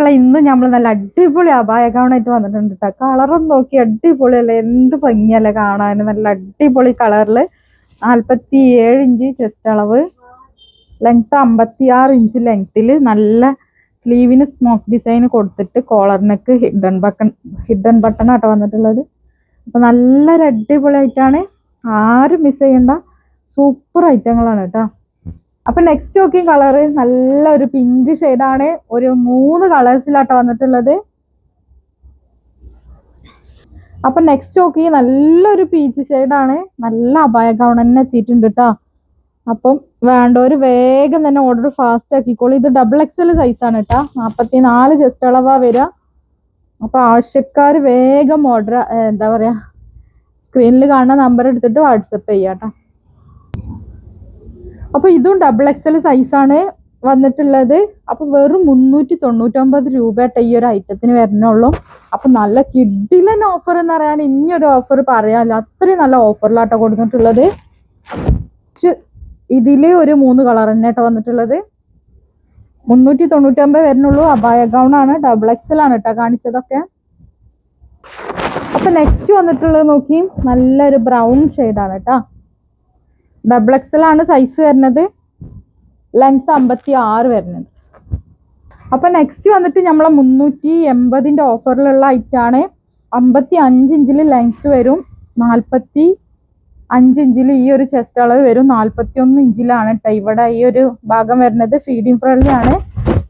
മക്കളെ ഇന്ന് നമ്മൾ നല്ല അടിപൊളി അബായ ഗൗണായിട്ട് വന്നിട്ടുണ്ട് കേട്ടോ. കളറൊന്നും നോക്കി അടിപൊളിയല്ലേ, എന്ത് ഭംഗിയല്ലേ കാണാൻ. നല്ല അടിപൊളി കളറിൽ 47 ഇഞ്ച് ചെസ്റ്റ് അളവ്, ലെങ്ത് 56 ഇഞ്ച് ലെങ്ത്തിൽ, നല്ല സ്ലീവിന് സ്മോക്ക് ഡിസൈൻ കൊടുത്തിട്ട് കോളറിനൊക്കെ ഹിഡൻ ബട്ടൺ ആട്ടോ വന്നിട്ടുള്ളത്. അപ്പൊ നല്ലൊരു അടിപൊളിയായിട്ടാണ്, ആരും മിസ് ചെയ്യണ്ട, സൂപ്പർ ഐറ്റങ്ങളാണ് കേട്ടോ. അപ്പൊ നെക്സ്റ്റ് നോക്കി കളറ് നല്ലൊരു പിങ്ക് ഷെയ്ഡാണ്. ഒരു 3 കളേഴ്സിലാട്ടോ വന്നിട്ടുള്ളത്. അപ്പൊ നെക്സ്റ്റ് നോക്കി നല്ലൊരു പീച്ച് ഷെയ്ഡാണ്. നല്ല അബായ ഗൗൺ തന്നെ എത്തിയിട്ടുണ്ട് കേട്ടോ. അപ്പം വേണ്ടവര് വേഗം തന്നെ ഓർഡർ ഫാസ്റ്റ് ആക്കിക്കോളൂ. ഇത് XXL സൈസാണ് കേട്ടോ. 44 ചെസ്റ്റ് അളവാ വരിക. അപ്പൊ ആവശ്യക്കാർ വേഗം ഓർഡർ എന്താ പറയാ, സ്ക്രീനിൽ കാണുന്ന നമ്പർ എടുത്തിട്ട് വാട്സപ്പ് ചെയ്യാട്ടോ. അപ്പൊ ഇതും XXL സൈസാണ് വന്നിട്ടുള്ളത്. അപ്പൊ വെറും 399 രൂപയായിട്ട് ഈ ഒരു ഐറ്റത്തിന് വരണുള്ളൂ. അപ്പൊ നല്ല കിഡിലൻ ഓഫർ എന്ന് പറയാൻ ഇനിയൊരു ഓഫർ പറയാല്ല, അത്രയും നല്ല ഓഫറിലാട്ടോ കൊടുത്തിട്ടുള്ളത്. ഇതില് ഒരു 3 കളർ തന്നെ കേട്ടോ വന്നിട്ടുള്ളത്. 399 വരുന്നുള്ളൂ. അബായ ഗൗൺ ആണ്, XXL ആണ് കേട്ടോ കാണിച്ചതൊക്കെ. അപ്പൊ നെക്സ്റ്റ് വന്നിട്ടുള്ളത് നോക്കി നല്ലൊരു ബ്രൗൺ ഷെയ്ഡാണ് കേട്ടോ. XXL ആണ് സൈസ് വരുന്നത്. ലെങ്ത് 56 വരുന്നുണ്ട്. അപ്പൊ നെക്സ്റ്റ് വന്നിട്ട് നമ്മളെ 380ന്റെ ഓഫറിലുള്ള ഐറ്റാണ്. 55 ഇഞ്ചിൽ ലെങ്ത് വരും, 45 ഇഞ്ചിൽ ഈ ഒരു ചെസ്റ്റ് അളവ് വരും, 41 ഇഞ്ചിലാണ് കേട്ടോ ഇവിടെ ഈ ഒരു ഭാഗം വരുന്നത്. ഫീഡിങ് ഫ്രണ്ട്ലി ആണ്,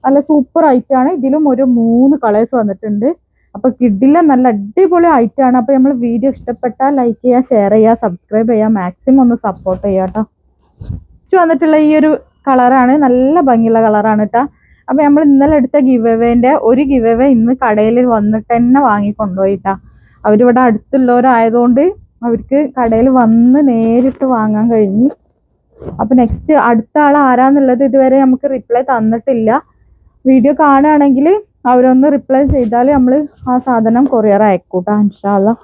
നല്ല സൂപ്പർ ഐറ്റാണ്. ഇതിലും ഒരു 3 കളേഴ്സ് വന്നിട്ടുണ്ട്. അപ്പൊ കിഡിലെ നല്ല അടിപൊളി ഐറ്റാണ്. അപ്പൊ നമ്മൾ വീഡിയോ ഇഷ്ടപ്പെട്ടാൽ ലൈക്ക് ചെയ്യുക, ഷെയർ ചെയ്യുക, സബ്സ്ക്രൈബ് ചെയ്യുക, മാക്സിമം ഒന്ന് സപ്പോർട്ട് ചെയ്യുക കേട്ടോ. വന്നിട്ടുള്ള ഈ ഒരു കളറാണ്, നല്ല ഭംഗിയുള്ള കളറാണ് കേട്ടോ. അപ്പൊ നമ്മൾ ഇന്നലെ എടുത്ത ഗിവ് അവേന്റെ ഒരു ഗിവ് അവേ ഇന്ന് കടയിൽ വന്നിട്ട് തന്നെ വാങ്ങിക്കൊണ്ടുപോയിട്ടാ. അവരിവിടെ അടുത്തുള്ളവരായതുകൊണ്ട് അവർക്ക് കടയിൽ വന്ന് നേരിട്ട് വാങ്ങാൻ കഴിഞ്ഞു. അപ്പൊ നെക്സ്റ്റ് അടുത്ത ആൾ ആരാന്നുള്ളത് ഇതുവരെ നമുക്ക് റിപ്ലൈ തന്നിട്ടില്ല. വീഡിയോ കാണുകയാണെങ്കിൽ അവരൊന്ന് റിപ്ലൈ ചെയ്താൽ നമ്മൾ ആ സാധനം കൊറിയർ അയക്കൂട്ടാ ഇൻഷാ അല്ലാഹ്.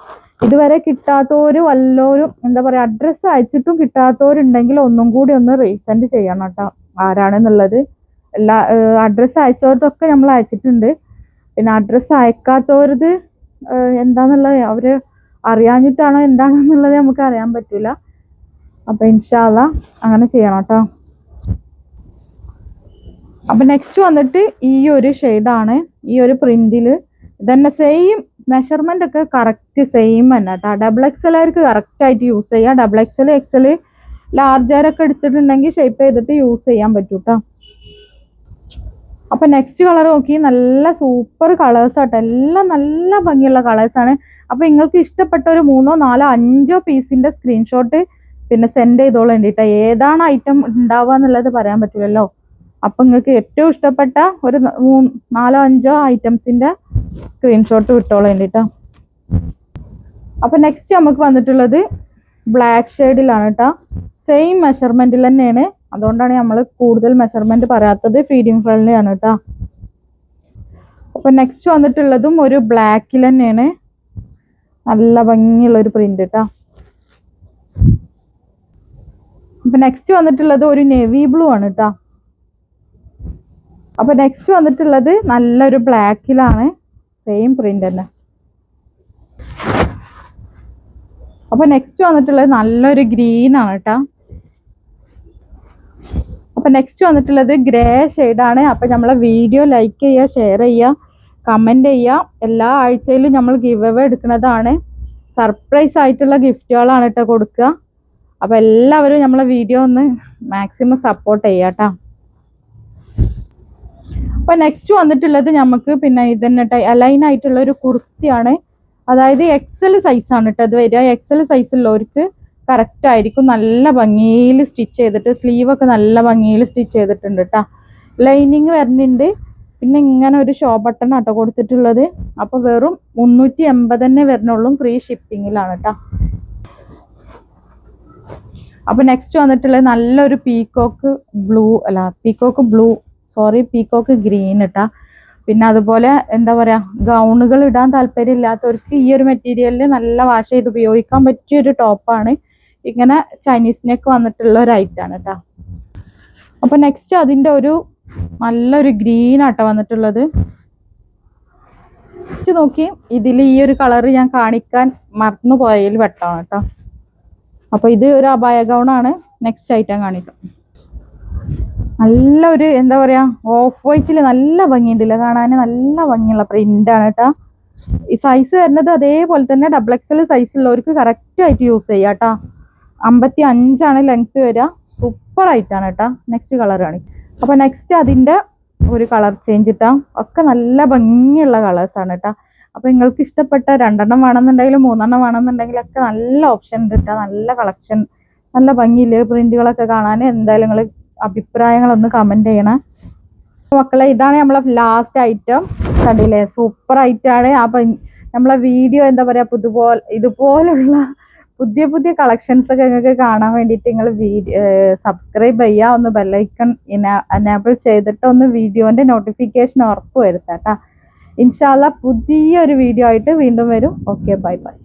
ഇതുവരെ കിട്ടാത്തവര് വല്ലവരും എന്താ പറയാ അഡ്രസ്സ് അയച്ചിട്ടും കിട്ടാത്തവരുണ്ടെങ്കിൽ ഒന്നും കൂടി ഒന്ന് റീസെൻഡ് ചെയ്യണം കേട്ടോ ആരാണെന്നുള്ളത്. എല്ലാ അഡ്രസ്സ് അയച്ചവർക്കൊക്കെ നമ്മൾ അയച്ചിട്ടുണ്ട്. പിന്നെ അഡ്രസ്സ് അയക്കാത്തവരത് എന്താന്നുള്ളത് അവര് അറിയാഞ്ഞിട്ടാണോ എന്താണെന്നുള്ളത് നമുക്ക് അറിയാൻ പറ്റൂല. അപ്പൊ ഇൻഷാ അല്ലാഹ് അങ്ങനെ ചെയ്യണം കേട്ടോ. അപ്പൊ നെക്സ്റ്റ് വന്നിട്ട് ഈ ഒരു ഷെയ്ഡാണ്, ഈ ഒരു പ്രിന്റില് ഇതന്നെ സെയിം മെഷർമെന്റ് ഒക്കെ കറക്റ്റ് സെയിം തന്നെ കേട്ടോ. XXL ആർക്ക് കറക്റ്റ് ആയിട്ട് യൂസ് ചെയ്യാം. XXL XL ലാർജാരൊക്കെ എടുത്തിട്ടുണ്ടെങ്കിൽ ഷേപ്പ് ചെയ്തിട്ട് യൂസ് ചെയ്യാൻ പറ്റും കേട്ടോ. അപ്പൊ നെക്സ്റ്റ് കളർ നോക്കി നല്ല സൂപ്പർ കളേഴ്സ് ആട്ടോ, എല്ലാം നല്ല ഭംഗിയുള്ള കളേഴ്സ് ആണ്. അപ്പൊ നിങ്ങൾക്ക് ഇഷ്ടപ്പെട്ട ഒരു 3, 4, 5 പീസിന്റെ സ്ക്രീൻഷോട്ട് പിന്നെ സെൻഡ് ചെയ്തോളാം വേണ്ടിട്ടോ. ഏതാണ് ഐറ്റം ഉണ്ടാവുക എന്നുള്ളത് പറയാൻ പറ്റില്ലല്ലോ. അപ്പൊ നിങ്ങൾക്ക് ഏറ്റവും ഇഷ്ടപ്പെട്ട ഒരു 3, 4, 5 ഐറ്റംസിന്റെ സ്ക്രീൻഷോട്ട് വിട്ടോളാം വേണ്ടിട്ടോ. അപ്പൊ നെക്സ്റ്റ് നമുക്ക് വന്നിട്ടുള്ളത് ബ്ലാക്ക് ഷെയ്ഡിലാണ് കേട്ടോ. സെയിം മെഷർമെന്റിൽ തന്നെയാണ്, അതുകൊണ്ടാണ് നമ്മൾ കൂടുതൽ മെഷർമെന്റ് പറയാത്തത്. ഫീഡിങ് ഫ്രണ്ട്ലി ആണ് കേട്ടോ. അപ്പൊ നെക്സ്റ്റ് വന്നിട്ടുള്ളതും ഒരു ബ്ലാക്കിൽ തന്നെയാണ്, നല്ല ഭംഗിയുള്ള ഒരു പ്രിന്റ് കേട്ടോ. അപ്പൊ നെക്സ്റ്റ് വന്നിട്ടുള്ളത് ഒരു നേവി ബ്ലൂ ആണ് കേട്ടോ. അപ്പൊ നെക്സ്റ്റ് വന്നിട്ടുള്ളത് നല്ലൊരു ബ്ലാക്കിലാണ്, സെയിം പ്രിന്റ് തന്നെ. അപ്പൊ നെക്സ്റ്റ് വന്നിട്ടുള്ളത് നല്ലൊരു ഗ്രീൻ ആണ് കേട്ടോ. അപ്പൊ നെക്സ്റ്റ് വന്നിട്ടുള്ളത് ഗ്രേ ഷെയ്ഡാണ്. അപ്പൊ നമ്മളെ വീഡിയോ ലൈക്ക് ചെയ്യുക, ഷെയർ ചെയ്യുക, കമന്റ് ചെയ്യുക. എല്ലാ ആഴ്ചയിലും നമ്മൾ ഗിവ് അവേ എടുക്കുന്നതാണ്. സർപ്രൈസ് ആയിട്ടുള്ള ഗിഫ്റ്റുകളാണ് കേട്ടോ കൊടുക്കുക. അപ്പൊ എല്ലാവരും നമ്മളെ വീഡിയോ ഒന്ന് മാക്സിമം സപ്പോർട്ട് ചെയ്യാട്ടോ. അപ്പൊ നെക്സ്റ്റ് വന്നിട്ടുള്ളത് നമുക്ക് പിന്നെ ഇതന്നെ അലൈൻ ആയിട്ടുള്ള ഒരു കുർത്തിയാണ്. അതായത് XL സൈസാണ് കേട്ടോ അത് വരിക. XL സൈസുള്ളവർക്ക് കറക്റ്റ് ആയിരിക്കും. നല്ല ഭംഗിയിൽ സ്റ്റിച്ച് ചെയ്തിട്ട് സ്ലീവൊക്കെ നല്ല ഭംഗിയിൽ സ്റ്റിച്ച് ചെയ്തിട്ടുണ്ട് കേട്ടോ. ലൈനിങ് വരുന്നുണ്ട്. പിന്നെ ഇങ്ങനെ ഒരു ഷോ ബട്ടൺ ആട്ടോ കൊടുത്തിട്ടുള്ളത്. അപ്പൊ വെറും 380 തന്നെ വരുന്നുള്ളൂ, ഫ്രീ ഷിപ്പിങ്ങിലാണ് കേട്ടോ. അപ്പൊ നെക്സ്റ്റ് വന്നിട്ടുള്ളത് നല്ലൊരു പീക്കോക്ക് ഗ്രീൻ ഇട്ടാ. പിന്നെ അതുപോലെ എന്താ പറയാ ഗൗണുകൾ ഇടാൻ താല്പര്യം ഇല്ലാത്തവർക്ക് ഈ ഒരു മെറ്റീരിയലിൽ നല്ല വാഷ് ചെയ്ത് ഉപയോഗിക്കാൻ പറ്റിയ ഒരു ടോപ്പാണ്. ഇങ്ങനെ ചൈനീസ് നെക്ക് വന്നിട്ടുള്ള ഒരു ഐറ്റാണ് കേട്ടോ. അപ്പൊ നെക്സ്റ്റ് അതിന്റെ ഒരു നല്ലൊരു ഗ്രീൻ ആട്ടോ വന്നിട്ടുള്ളത്. നോക്കി ഇതിൽ ഈ ഒരു കളർ ഞാൻ കാണിക്കാൻ മറന്നു പോയതിൽ വെട്ടാണ് കേട്ടോ. അപ്പൊ ഇത് ഒരു അബായ ഗൗണാണ്. നെക്സ്റ്റ് ഐറ്റം കാണിക്കാം. നല്ല ഒരു എന്താ പറയാ ഓഫ് വൈറ്റിൽ നല്ല ഭംഗിയുണ്ടല്ലോ കാണാൻ. നല്ല ഭംഗിയുള്ള പ്രിന്റാണ് കേട്ടോ. ഈ സൈസ് വരുന്നത് അതേപോലെ തന്നെ XXL സൈസ് ഉള്ളവർക്ക് കറക്റ്റ് ആയിട്ട് യൂസ് ചെയ്യാം കേട്ടോ. 55 ലെങ്ത് വരിക. സൂപ്പർ ആയിട്ടാണ് കേട്ടോ. നെക്സ്റ്റ് കളർ കാണിക്കും. അപ്പൊ നെക്സ്റ്റ് അതിന്റെ ഒരു കളർ ചേഞ്ച് ഇട്ടാ ഒക്കെ നല്ല ഭംഗിയുള്ള കളേഴ്സാണ് കേട്ടോ. അപ്പൊ നിങ്ങൾക്ക് ഇഷ്ടപ്പെട്ട 2 വേണമെന്നുണ്ടെങ്കിലും 3 വേണമെന്നുണ്ടെങ്കിലും ഒക്കെ നല്ല ഓപ്ഷൻ ഉണ്ട് കേട്ടോ. നല്ല കളക്ഷൻ, നല്ല ഭംഗിയില് പ്രിന്റുകളൊക്കെ കാണാൻ. എന്തായാലും നിങ്ങൾ അഭിപ്രായങ്ങളൊന്ന് കമന്റ് ചെയ്യണം മക്കളെ. ഇതാണ് നമ്മളെ ലാസ്റ്റ് ഐറ്റം. കണ്ടില്ലേ, സൂപ്പർ ആയിട്ടാണ്. അപ്പൊ നമ്മളെ വീഡിയോ എന്താ പറയാ ഇതുപോലുള്ള പുതിയ പുതിയ കളക്ഷൻസ് ഒക്കെ നിങ്ങൾക്ക് കാണാൻ വേണ്ടിയിട്ട് നിങ്ങൾ സബ്സ്ക്രൈബ് ചെയ്യുക. ഒന്ന് ബെല്ലൈക്കൺ എനേബിൾ ചെയ്തിട്ട് ഒന്ന് വീഡിയോന്റെ നോട്ടിഫിക്കേഷൻ ഉറപ്പ് വരുത്താം കേട്ടോ. ഇൻഷാല്ല പുതിയൊരു വീഡിയോ ആയിട്ട് വീണ്ടും വരും. Okay, bye bye.